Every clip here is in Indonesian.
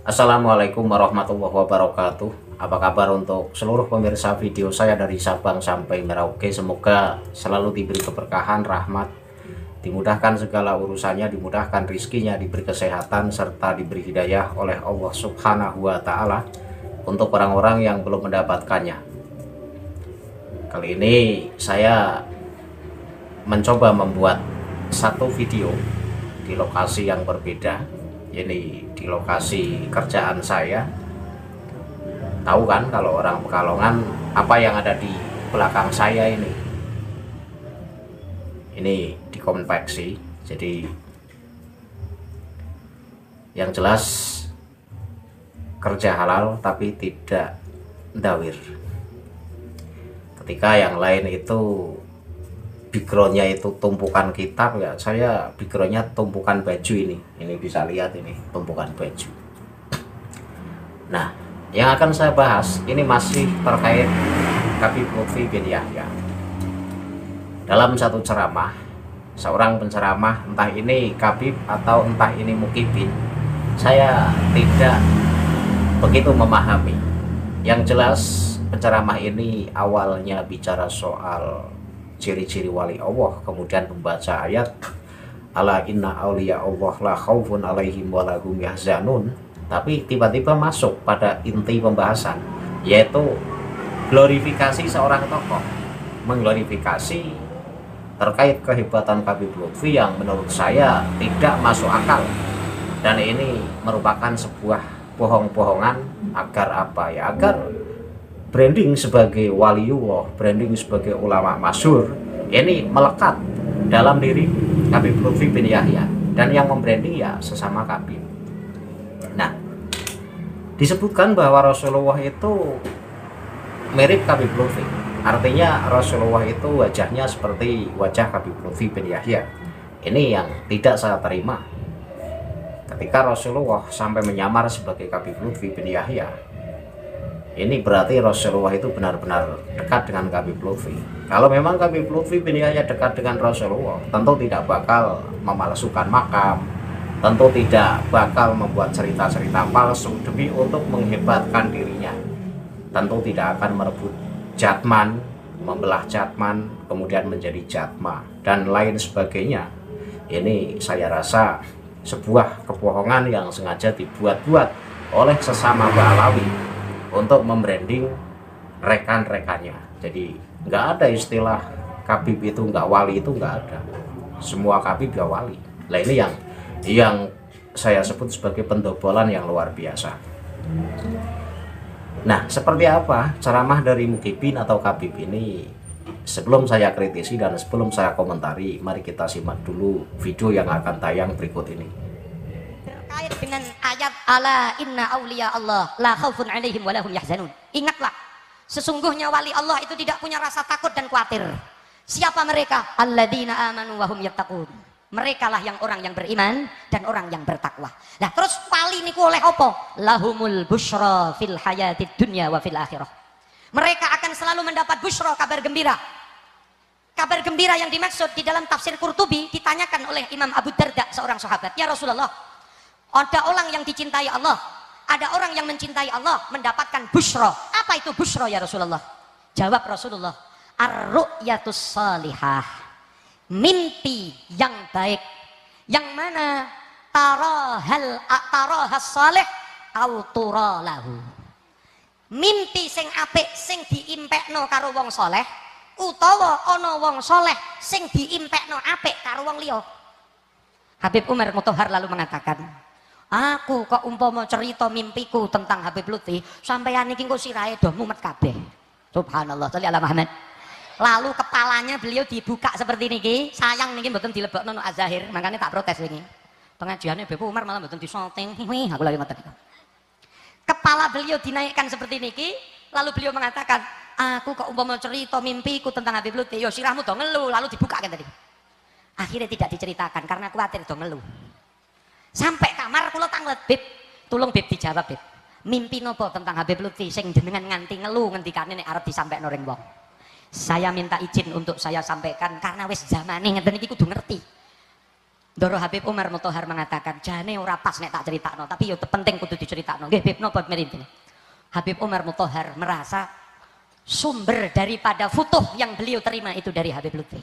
Assalamualaikum warahmatullahi wabarakatuh. Apa kabar untuk seluruh pemirsa video saya dari Sabang sampai Merauke? Semoga selalu diberi keberkahan, rahmat, dimudahkan segala urusannya, dimudahkan rizkinya, diberi kesehatan, serta diberi hidayah oleh Allah Subhanahu wa Ta'ala untuk orang-orang yang belum mendapatkannya. Kali ini saya mencoba membuat satu video di lokasi yang berbeda. Ini di lokasi kerjaan saya. Tahu kan kalau orang Pekalongan apa yang ada di belakang saya ini? Ini dikonveksi. Jadi yang jelas kerja halal tapi tidak dawir. Ketika yang lain itu backgroundnya itu tumpukan kitab, ya saya backgroundnya tumpukan baju. Ini bisa lihat, ini tumpukan baju. Nah, yang akan saya bahas ini masih terkait Habib Lutfi bin Yahya. Dalam satu ceramah, seorang penceramah, entah ini Habib atau entah ini Mukibin, saya tidak begitu memahami. Yang jelas penceramah ini awalnya bicara soal ciri-ciri wali Allah, kemudian membaca ayat ala inna auliya Allah la khaufun alaihim wa lahum yahzanun, tapi tiba-tiba masuk pada inti pembahasan, yaitu glorifikasi seorang tokoh, mengglorifikasi terkait kehebatan Habib Lutfi yang menurut saya tidak masuk akal, dan ini merupakan sebuah bohong-bohongan agar apa ya, agar branding sebagai waliullah, branding sebagai ulama masyhur ini melekat dalam diri Habib Lutfi bin Yahya, dan yang membranding ya sesama Habib. Nah, disebutkan bahwa Rasulullah itu mirip Habib Lutfi, artinya Rasulullah itu wajahnya seperti wajah Habib Lutfi bin Yahya. Ini yang tidak saya terima. Ketika Rasulullah sampai menyamar sebagai Habib Lutfi bin Yahya, ini berarti Rasulullah itu benar-benar dekat dengan Habib Lutfi. Kalau memang Habib Lutfi bin Yahya dekat dengan Rasulullah, tentu tidak bakal memalsukan makam, tentu tidak bakal membuat cerita-cerita palsu demi untuk menghebatkan dirinya, tentu tidak akan merebut jatman, membelah jatman, kemudian menjadi jatma, dan lain sebagainya. Ini saya rasa sebuah kebohongan yang sengaja dibuat-buat oleh sesama Ba'alawi untuk membranding rekan-rekannya. Jadi nggak ada istilah Habib itu nggak wali, itu nggak ada. Semua Habib ya wali. Nah, ini yang saya sebut sebagai pendobolan yang luar biasa. Nah, seperti apa ceramah dari Mukibin atau Habib ini? Sebelum saya kritisi dan sebelum saya komentari, mari kita simak dulu video yang akan tayang berikut ini. Terkait dengan ayat ala inna auliya Allah la khaufun alaihim wa lahum yahzanun. Ingatlah, sesungguhnya wali Allah itu tidak punya rasa takut dan khawatir. Siapa mereka? Alladzina amanu wa hum yattaqun. Merekalah yang orang yang beriman dan orang yang bertakwa. Nah, terus wali niku oleh apa? Lahumul busyra fil hayatid dunya wa fil akhirah. Mereka akan selalu mendapat busyra, kabar gembira. Kabar gembira yang dimaksud di dalam tafsir Qurtubi ditanyakan oleh Imam Abu Darda, seorang sahabat, ya Rasulullah, ada orang yang dicintai Allah, ada orang yang mencintai Allah mendapatkan busyra. Apa itu busyra ya Rasulullah? Jawab Rasulullah, ar-ru'yatus salihah, mimpi yang baik, yang mana tarahas salih au turalahu. Mimpi sing apik sing diimpekno karo wong soleh, utawa ana wong soleh sing diimpekno apik karo wong liya. Habib Umar Mutahhar lalu mengatakan, aku kok umpama cerita mimpiku tentang Habib Lutfi, sampeyan iki engko sirahe do mumet kabeh. Subhanallah, sholli ala Muhammad. Lalu kepalanya beliau dibuka seperti niki, sayang niki mboten dilebokno no azahir, makanya tak protes wingi. Pengajiannya Habib Umar malah mboten disolting. Aku lagi ngoten. Kepala beliau dinaikkan seperti niki, lalu beliau mengatakan, aku kok umpama cerita mimpiku tentang Habib Lutfi, yo sirahmu do ngeluh, lalu dibuka kan tadi. Akhirnya tidak diceritakan karena khawatir do ngeluh. Sampai kamar kula tanglet, Bib, tolong Bib dijawab, Bib. Mimpi nopo tentang Habib Lutfi sing jenengan nganti ngeluh ngendikane nek arep disampaikan ring wong. Saya minta izin untuk saya sampaikan karena wis zamane ngeten iki kudu ngerti. Ndoro Habib Umar Mutahar mengatakan, jane ora pas nek tak critakno, tapi yo penting kudu diceritakno. Nggih, Bib, napa merintine? Habib Umar Mutahar merasa sumber daripada futuh yang beliau terima itu dari Habib Lutfi.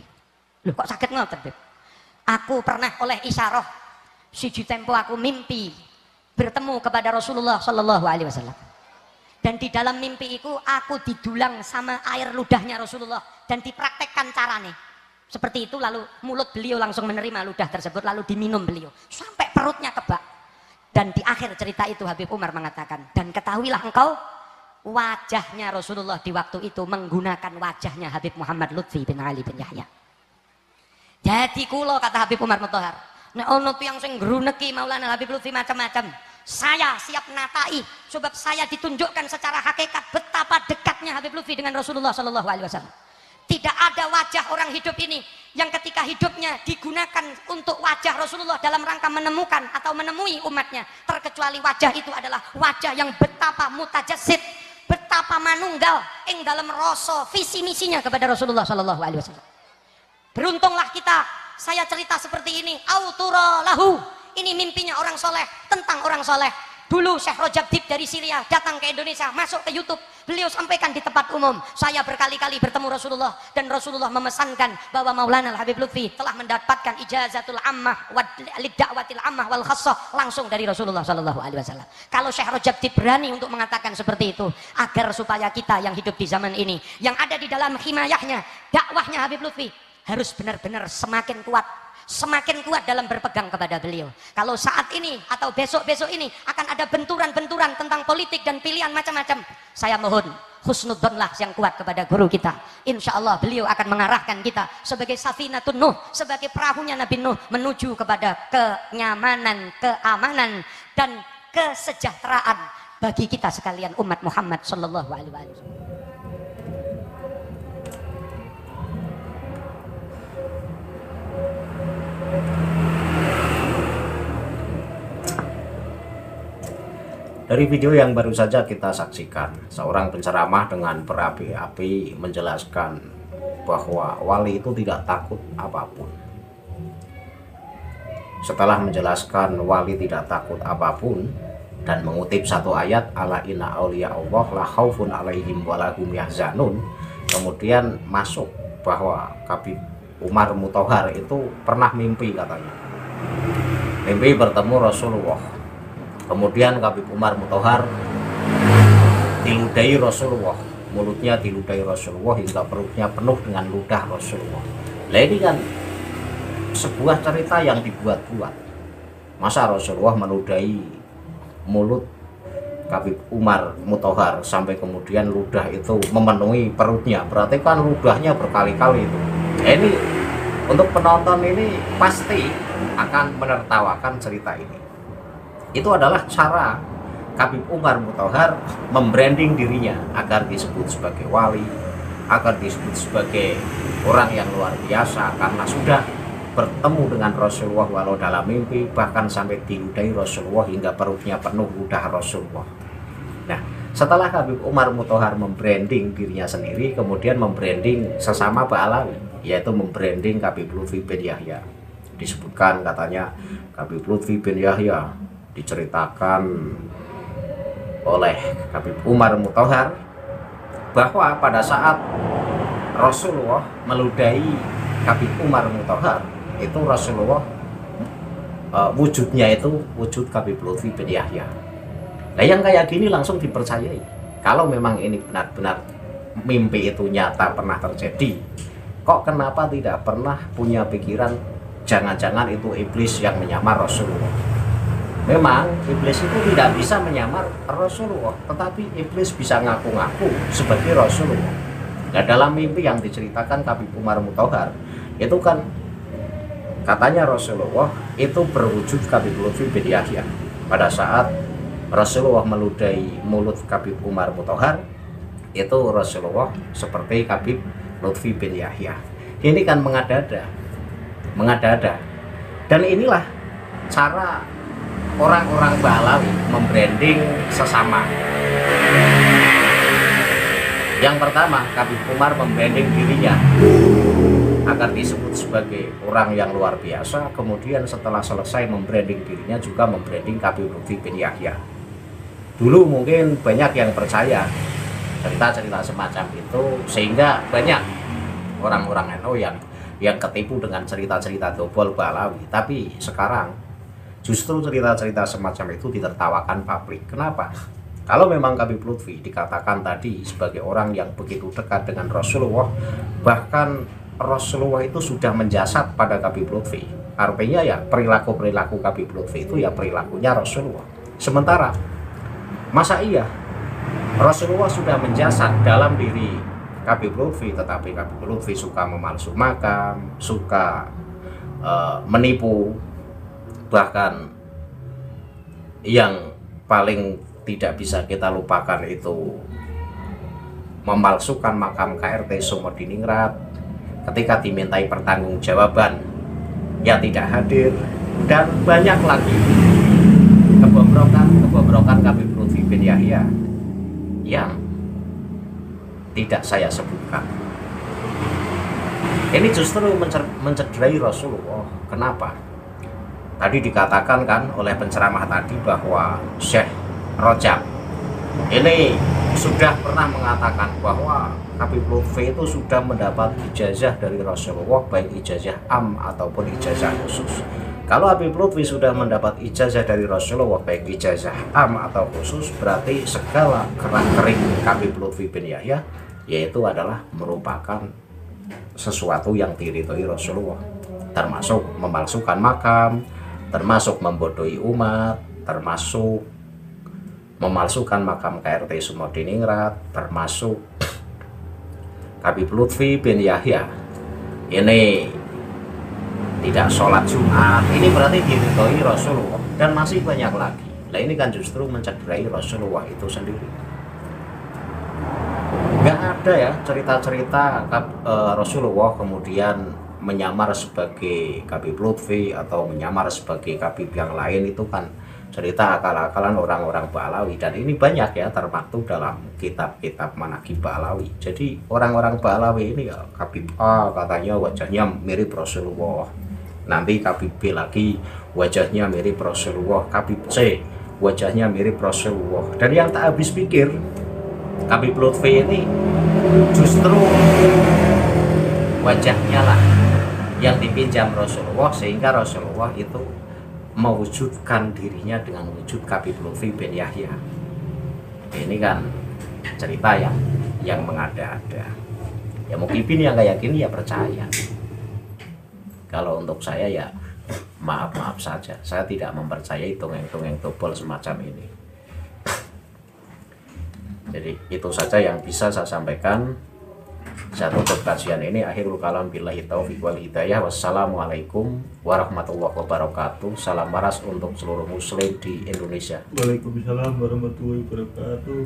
Loh kok sakit ngoten, Bib? Aku pernah oleh isyarah siji tempo aku mimpi bertemu kepada Rasulullah Shallallahu Alaihi Wasallam. Dan di dalam mimpi itu aku didulang sama air ludahnya Rasulullah dan dipraktekkan carane. Seperti itu, lalu mulut beliau langsung menerima ludah tersebut, lalu diminum beliau sampai perutnya kebak. Dan di akhir cerita itu Habib Umar mengatakan, dan ketahuilah engkau, wajahnya Rasulullah di waktu itu menggunakan wajahnya Habib Muhammad Lutfi bin Ali bin Yahya. Jadi kulo, kata Habib Umar Mutahar, nek ono tiyang sing gruneki Maulana Habib Lutfi macam-macam, saya siap natai, sebab saya ditunjukkan secara hakikat betapa dekatnya Habib Lutfi dengan Rasulullah Shallallahu Alaihi Wasallam. Tidak ada wajah orang hidup ini yang ketika hidupnya digunakan untuk wajah Rasulullah dalam rangka menemukan atau menemui umatnya, terkecuali wajah itu adalah wajah yang betapa mutajassid, betapa manunggal ing dalam rasa visi misinya kepada Rasulullah Shallallahu Alaihi Wasallam. Beruntunglah kita, saya cerita seperti ini, autura lahu, ini mimpinya orang soleh tentang orang soleh. Dulu Syekh Rajab Dib dari Syria datang ke Indonesia, masuk ke YouTube, beliau sampaikan di tempat umum, saya berkali-kali bertemu Rasulullah dan Rasulullah memesankan bahwa Maulana Habib Lutfi telah mendapatkan ijazatul ammah lid'awatil ammah wal khassah langsung dari Rasulullah Sallallahu Alaihi Wasallam. Kalau Syekh Rajab Dib berani untuk mengatakan seperti itu, agar supaya kita yang hidup di zaman ini, yang ada di dalam himayahnya, dakwahnya Habib Lutfi harus benar-benar semakin kuat dalam berpegang kepada beliau. Kalau saat ini atau besok-besok ini akan ada benturan-benturan tentang politik dan pilihan macam-macam, saya mohon husnudzonlah yang kuat kepada guru kita. Insya Allah beliau akan mengarahkan kita sebagai safinatun Nuh, sebagai perahunya Nabi Nuh menuju kepada kenyamanan, keamanan dan kesejahteraan bagi kita sekalian umat Muhammad Sallallahu Alaihi Wasallam. Dari video yang baru saja kita saksikan, seorang penceramah dengan berapi-api menjelaskan bahwa wali itu tidak takut apapun. Setelah menjelaskan wali tidak takut apapun dan mengutip satu ayat, ala inna auliya Allah la khaufun alaihim walahum yahzanun, kemudian masuk bahwa Habib Umar Mutahar itu pernah mimpi, katanya mimpi bertemu Rasulullah. Kemudian Habib Umar Mutahar diludahi Rasulullah, mulutnya diludahi Rasulullah hingga perutnya penuh dengan ludah Rasulullah. Nah ini kan sebuah cerita yang dibuat-buat. Masa Rasulullah meludahi mulut Habib Umar Mutahar sampai kemudian ludah itu memenuhi perutnya, berarti kan ludahnya berkali-kali itu. Nah, ini untuk penonton ini pasti akan menertawakan cerita ini. Itu adalah cara Habib Umar Mutahar membranding dirinya agar disebut sebagai wali, agar disebut sebagai orang yang luar biasa karena sudah bertemu dengan Rasulullah walau dalam mimpi, bahkan sampai diludahi Rasulullah hingga perutnya penuh ludah Rasulullah. Nah, setelah Habib Umar Mutahar membranding dirinya sendiri, kemudian membranding sesama Ba'alawi, yaitu membranding Habib Lutfi bin Yahya. Disebutkan katanya Habib Lutfi bin Yahya diceritakan oleh Habib Umar Mutahar bahwa pada saat Rasulullah meludahi Habib Umar Mutahar, itu Rasulullah wujudnya itu wujud Habib Lutfi bin Yahya. Nah yang kayak gini langsung dipercayai. Kalau memang ini benar-benar mimpi itu nyata pernah terjadi, kok kenapa tidak pernah punya pikiran jangan-jangan itu iblis yang menyamar Rasulullah? Memang iblis itu tidak bisa menyamar Rasulullah, tetapi iblis bisa ngaku-ngaku sebagai Rasulullah. Nah dalam mimpi yang diceritakan Habib Umar Mutahar itu kan katanya Rasulullah itu berwujud Habib Lutfi bin Yahya. Pada saat Rasulullah meludahi mulut Habib Umar Mutahar, itu Rasulullah seperti Habib Lutfi bin Yahya. Ini kan mengada-ada. Dan inilah cara orang-orang Ba'alawi membranding sesama. Yang pertama, Habib Umar membranding dirinya akan disebut sebagai orang yang luar biasa. Kemudian setelah selesai membranding dirinya juga membranding Habib Lutfi bin Yahya. Dulu mungkin banyak yang percaya cerita-cerita semacam itu, sehingga banyak orang-orang NU yang ketipu dengan cerita-cerita dobol Balawi. Tapi sekarang justru cerita-cerita semacam itu ditertawakan publik. Kenapa? Kalau memang Habib Lutfi dikatakan tadi sebagai orang yang begitu dekat dengan Rasulullah, bahkan Rasulullah itu sudah menjasad pada Habib Lutfi. Artinya ya perilaku-perilaku Habib Lutfi itu ya perilakunya Rasulullah. Sementara masa iya Rasulullah sudah menjasad dalam diri Habib Lutfi, tetapi Habib Lutfi suka memalsu makam, suka menipu, bahkan yang paling tidak bisa kita lupakan itu memalsukan makam KRT Sumerdiningrat. Ketika dimintai pertanggungjawaban, ya tidak hadir, dan banyak lagi kebobrokan Habib Lutfi bin Yahya yang tidak saya sebutkan. Ini justru mencederai Rasulullah. Kenapa? Tadi dikatakan kan oleh penceramah tadi bahwa Syekh Rojab ini sudah pernah mengatakan bahwa Habib Lutfi itu sudah mendapat ijazah dari Rasulullah, baik ijazah am ataupun ijazah khusus. Kalau Habib Lutfi sudah mendapat ijazah dari Rasulullah, baik ijazah am atau khusus, berarti segala kerak-kerik Habib Lutfi bin Yahya yaitu adalah merupakan sesuatu yang diridhoi Rasulullah, termasuk memalsukan makam, termasuk membodohi umat, termasuk memalsukan makam KRT Sumerdiningrat, termasuk Habib Lutfi bin Yahya ini tidak sholat Jumat. Ini berarti diridhoi Rasulullah, dan masih banyak lagi. Nah ini kan justru mencederai Rasulullah itu sendiri. Nggak ada ya cerita-cerita Rasulullah kemudian menyamar sebagai Habib Lutfi atau menyamar sebagai Habib yang lain. Itu kan cerita akal-akalan orang-orang Balawi, dan ini banyak ya termaktub dalam kitab-kitab manaqib Balawi. Jadi orang-orang Balawi ini ya, Habib A katanya wajahnya mirip Rasulullah, nanti Habib B lagi wajahnya mirip Rasulullah, Habib C wajahnya mirip Rasulullah. Dan yang tak habis pikir, Habib Lutfi ini justru wajahnya lah yang dipinjam Rasulullah, sehingga Rasulullah itu mewujudkan dirinya dengan wujud Habib Lutfi bin Yahya. Ini kan cerita yang mengada-ada. Ya mukibin yang nggak yakin ya percaya. Kalau untuk saya ya maaf saja, saya tidak mempercayai dongeng-dongeng dobol semacam ini. Jadi itu saja yang bisa saya sampaikan. Saya tutup kajian ini. Akhirul kalam billahi taufiq wal hidayah. Wassalamualaikum warahmatullahi wabarakatuh. Salam waras untuk seluruh muslim di Indonesia. Waalaikumsalam warahmatullahi wabarakatuh.